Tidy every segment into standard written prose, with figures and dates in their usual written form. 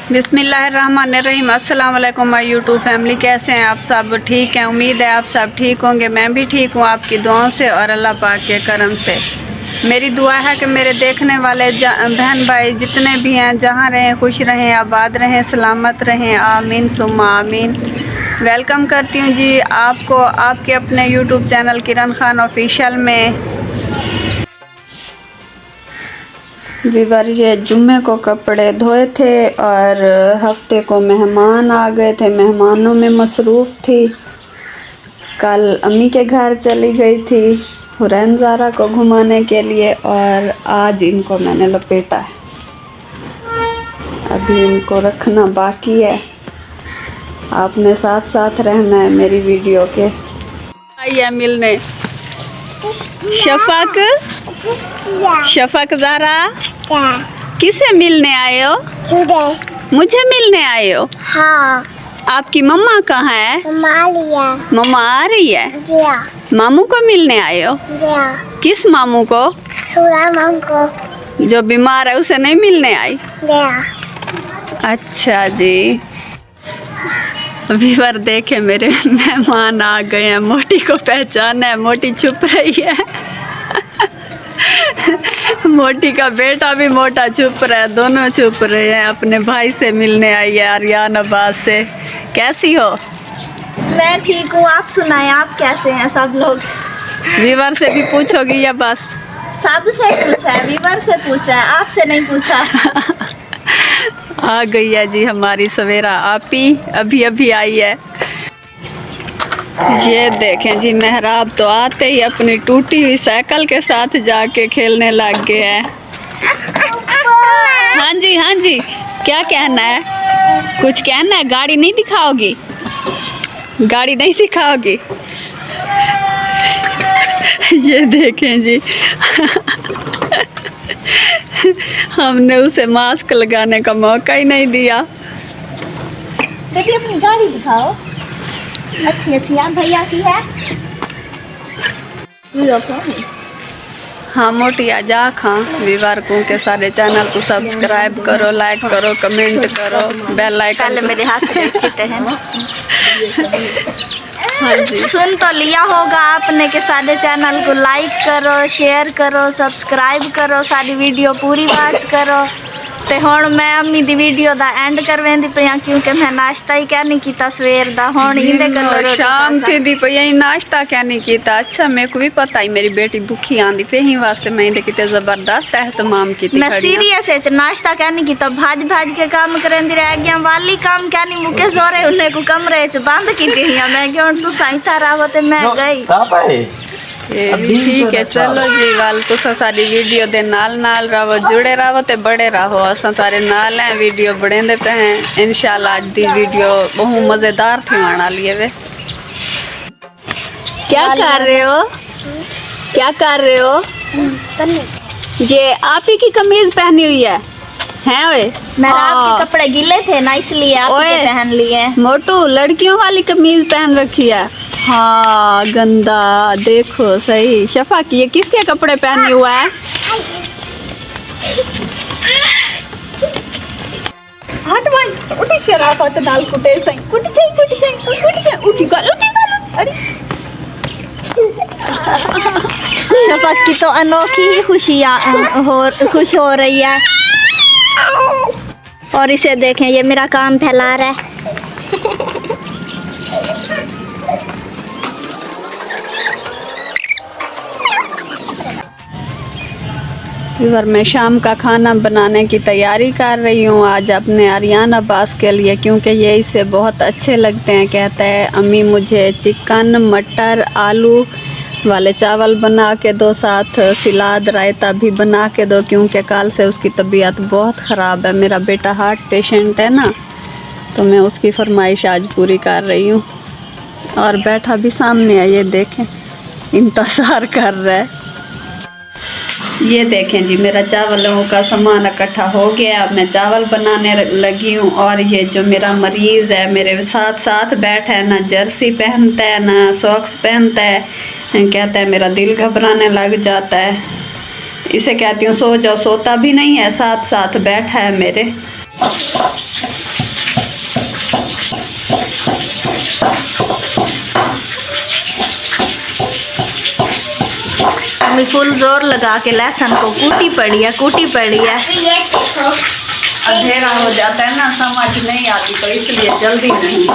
बिस्मिल्लाहिर्रहमानिर्रहीम। अस्सलाम वालेकुम माय यूट्यूब फैमिली, कैसे हैं आप सब? ठीक हैं, उम्मीद है आप सब ठीक होंगे। मैं भी ठीक हूँ आपकी दुआओं से और अल्लाह पाक के करम से। मेरी दुआ है कि मेरे देखने वाले बहन भाई जितने भी हैं जहाँ रहें खुश रहें, आबाद रहें, सलामत रहें, आमीन सुम्मा आमीन। वेलकम करती हूँ जी आपको आपके अपने यूट्यूब चैनल किरण खान ऑफिशियल में। वीवर ये जुम्मे को कपड़े धोए थे और हफ्ते को मेहमान आ गए थे, मेहमानों में मसरूफ़ थी। कल अम्मी के घर चली गई थी हुरैन ज़ारा को घुमाने के लिए और आज इनको मैंने लपेटा है। अभी इनको रखना बाकी है, आपने साथ साथ रहना है मेरी वीडियो के। आइए मिलने शफक ज़ारा, किसे मिलने आए हो? मुझे मिलने आए हो? हाँ। आपकी मम्मा कहाँ है? मम्मा आ रही है? मामू को मिलने आए हो? किस मामू को? मामू को जो बीमार है उसे नहीं मिलने आई? अच्छा जी। व्यूअर देखे मेरे मेहमान आ गए हैं। मोटी को पहचाना है, मोटी छुप रही है। मोटी का बेटा भी मोटा छुप रहा है, दोनों छुप रहे हैं। अपने भाई से मिलने आई है आर्यान अब्बास से। कैसी हो? मैं ठीक हूँ, आप सुनाएं, आप कैसे हैं सब लोग? व्यूअर से भी पूछोगी या बस? सबसे पूछा है, व्यूअर से पूछा है, आपसे नहीं पूछा। आ गई है जी हमारी सवेरा आपी, अभी अभी आई है। ये देखें जी मेहराब तो आते ही अपनी टूटी हुई साइकिल के साथ जाके खेलने लग गए हैं। हाँ जी हाँ जी, क्या कहना है? कुछ कहना है? गाड़ी नहीं दिखाओगी? गाड़ी नहीं दिखाओगी? ये देखें जी हमने उसे मास्क लगाने का मौका ही नहीं दिया। बेबी अपनी गाड़ी दिखाओ, अच्छी अच्छी यार भैया की है। हाँ मोटिया जा खां। व्यूअर को के सारे चैनल को सब्सक्राइब करो, लाइक करो, कमेंट करो, बेल आइकन। पहले मेरे हाथ में चिट्टे हैं। हाँ जी, सुन तो लिया होगा आपने के सारे चैनल को लाइक करो, शेयर करो, सब्सक्राइब करो, सारी वीडियो पूरी वॉच करो। ते हुण मैं अम्मी दी वीडियो दा एंड करवेंदी पई क्योंकि मैं नाश्ता ही क्या नहीं कीता सवेर दा। हुण इंदे कलर शाम थी दी पई यही नाश्ता क्या नहीं कीता। अच्छा मेरे को भी पता ही मेरी बेटी भूखी आंदी पे ही वास्ते मैं इंदे किते जबरदस्त एहतमाम कीती। मैं सीरियस है, नाश्ता क्या नहीं कीता, भाज भाज के काम करेंदी रह गया। वाली काम क्या नहीं मुके जोरे उन्हें को कमरे च बंद कीती ही मैं क्यों तू साइता रहो ते मैं गई। ठीक है चलो जी, वाल तो सारी वीडियो दे नाल रहो, जुड़े रहो ते बड़े रहो। असा सारे नाल हैं, वीडियो बढ़ेंदे पे हैं इंशाल्लाह। आज दी वीडियो बहुत मजेदार थी माना लिए वे। क्या कर रहे हो? क्या कर रहे हो? ये आप ही की कमीज पहनी हुई है हैं? ओए मेरा आपके कपड़े गीले थे ना इसलिए आपके पहन लिए। मोटू लड़कियों वाली कमीज पहन रखी है। हाँ गंदा, देखो सही। शफा की ये किसके कपड़े पहने हुआ है? हट भाई उठी शराफत दाल कुटे सही कुटी चाहिए उठी गल अरे शफा की तो अनोखी खुशियाँ खुश हो रही है। और इसे देखें ये मेरा काम फैला रहा है। मैं शाम का खाना बनाने की तैयारी कर रही हूँ आज अपने आर्यान अब्बास के लिए, क्योंकि ये इसे बहुत अच्छे लगते हैं। कहता है अम्मी मुझे चिकन मटर आलू वाले चावल बना के दो, साथ सलाद रायता भी बना के दो, क्योंकि कल से उसकी तबीयत बहुत ख़राब है। मेरा बेटा हार्ट पेशेंट है ना, तो मैं उसकी फरमाइश आज पूरी कर रही हूँ। और बैठा भी सामने है, ये देखें इंतज़ार कर रहा है। ये देखें जी मेरा चावलों का सामान इकट्ठा हो गया। अब मैं चावल बनाने लगी हूँ। और ये जो मेरा मरीज़ है मेरे साथ साथ बैठा है, ना जर्सी पहनता है ना सॉक्स पहनता है। कहता है मेरा दिल घबराने लग जाता है। इसे कहती हूँ सो जाओ, सोता भी नहीं है, साथ साथ बैठा है मेरे। मम्मी फुल जोर लगा के लहसुन को कूटी पड़ी है। अंधेरा हो जाता है ना, समझ नहीं आती, तो इसलिए जल्दी नहीं।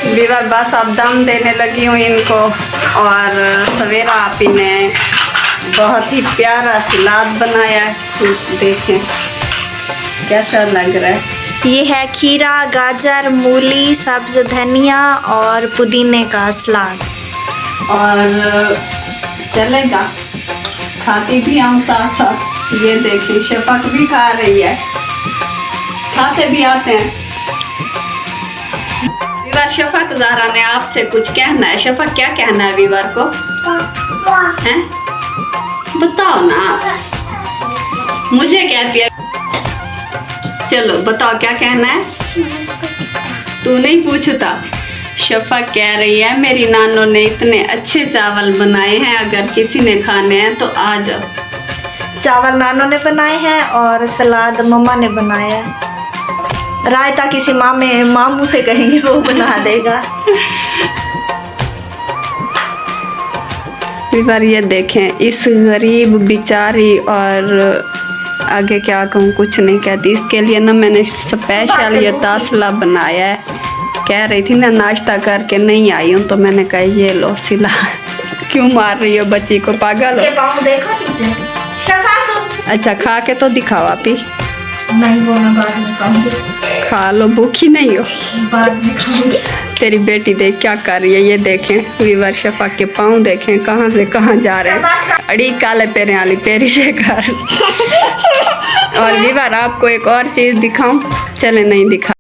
विवर बस अब दम देने लगी हूँ इनको। और सवेरा आपी ने बहुत ही प्यारा सलाद बनाया है, देखें कैसा लग रहा है। ये है खीरा, गाजर, मूली, सब्ज धनिया और पुदीने का सलाद। और चलेगा, खाती भी आऊँ साथ साथ। ये देखिए शफक भी खा रही है, खाते भी आते हैं। विवर शफक ज़हरा ने आपसे कुछ कहना है। शफक क्या कहना है विवर को? हैं? बताओ ना, मुझे कहती है। चलो बताओ क्या कहना है। तू नहीं पूछता। शफक कह रही है मेरी नानों ने इतने अच्छे चावल बनाए हैं, अगर किसी ने खाने हैं तो आ जाओ। चावल नानों ने बनाए हैं और सलाद मम्मा ने बनाया है। रायता किसी मामू से कहेंगे, वो बना देगा। विवर ये देखें इस गरीब बेचारी, और आगे क्या कहूँ, कुछ नहीं कहती। इसके लिए ना मैंने स्पेशल ये तासला बनाया है। कह रही थी ना नाश्ता करके नहीं आई हूँ, तो मैंने कहा ये लो सिला। क्यों मार रही हो बच्ची को, पागल हो? ये पाँव देखो नीचे। अच्छा खा के तो दिखाओ आप ही। नहीं वो मैं बाद में खाऊंगी। खा लो, भूखी नहीं हो? बाद में खाऊंगी। तेरी बेटी देख क्या कर रही है। ये देखें विवर शफक के पाँव देखें कहाँ से कहाँ जा रहे हैं। अड़ी काले पैरे वाली पेरी शेखर। और विवर आपको एक और चीज़ दिखाऊं? चले नहीं दिखा।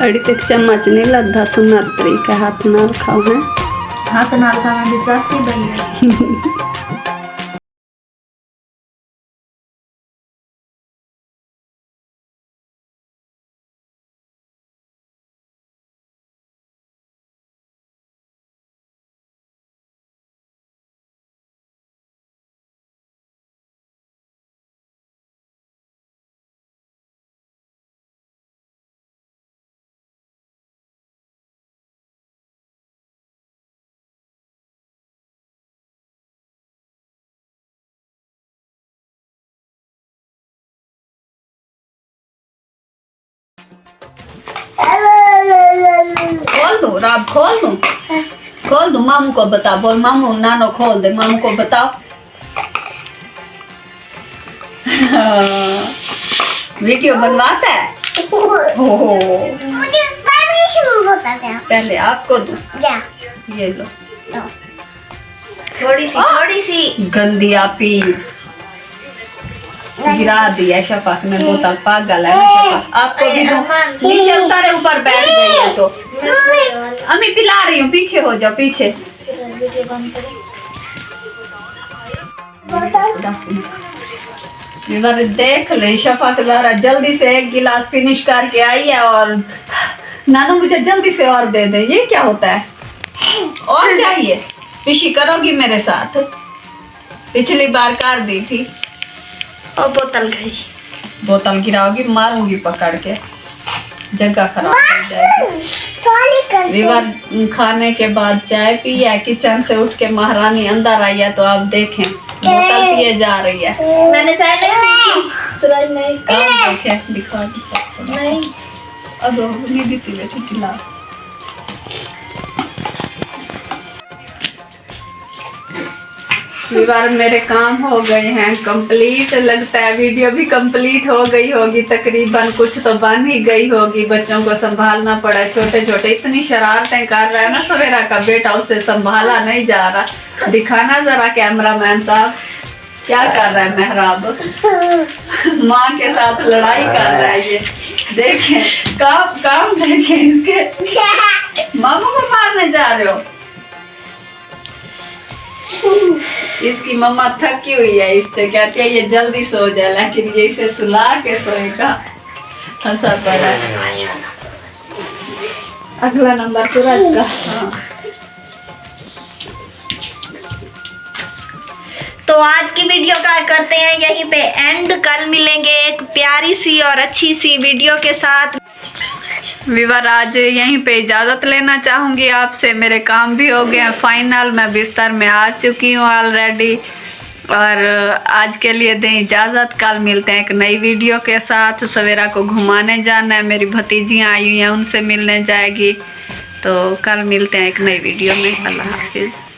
अड़ी तक चम्मच नहीं लद्दा सुनर तरीका हाथ ना खाओ है। हाथ ना खाना भी चासी भैया। खोल दो राब, खोल दो, खोल दो। मामू को बता, बोल मामू नानो खोल दे, मामू को बताओ। वीडियो बनवाता है? ओहो, मुझे परमिशन होता है पहले आपको दूं, क्या ये लो। थोड़ी सी गंदी आपी गिरा दिया शफक ने, बोतल पागल है ना शफक। आपको भी दूं, नीचे उतारे ऊपर बैठ गई है तो। अम्मी पिला रही हूँ, पीछे हो जाओ, पीछे। इधर देख ले शफक जरा जल्दी से एक गिलास फिनिश करके आई है, और नानू मुझे जल्दी से और दे दे। ये क्या होता है? और चाहिए? पिशी करोगी मेरे साथ? पिछली बार कर दी थी। और बोतल गई। बोतल गिराओगी, मारूंगी पकड़ के, जगह खराब हो जाएगी। थोड़ी कर विवर खाने के बाद चाय पी है, किचन से उठ के महारानी अंदर आई है, तो आप देखें बोतल पिए जा रही है। मैंने चाय नहीं पी। सूरज नहीं। अब देखें, दिखा नहीं। अब नहीं देती बेटी चिल्ला। विवर मेरे काम हो गए हैं कंप्लीट, लगता है वीडियो भी कंप्लीट हो गई होगी तकरीबन, कुछ तो बन ही गई होगी। बच्चों को संभालना पड़ा, छोटे छोटे इतनी शरारतें कर रहा है ना सवेरा का बेटा, उससे संभाला नहीं जा रहा। दिखाना जरा कैमरामैन साहब क्या कर रहा है मेहराब। माँ के साथ लड़ाई कर रहा है ये, देखें काम देखें इसके। मामू को मारने जा रहे हो? इसकी मम्मा थकी हुई है, इससे कहती है ये जल्दी सो जाए, लेकिन ये इसे सुला के सोएगा। हंसा पड़ा है। अगला नंबर सूरज का। हाँ। तो आज की वीडियो का करते हैं यहीं पे एंड। कल मिलेंगे एक प्यारी सी और अच्छी सी वीडियो के साथ। विवर आज यहीं पे इजाज़त लेना चाहूँगी आपसे, मेरे काम भी हो गए हैं फाइनल, मैं बिस्तर में आ चुकी हूँ ऑलरेडी, और आज के लिए दें इजाज़त। कल मिलते हैं एक नई वीडियो के साथ। सवेरा को घुमाने जाना है, मेरी भतीजियाँ आई हुई हैं, उनसे मिलने जाएगी। तो कल मिलते हैं एक नई वीडियो में। अल्लाह हाफिज़।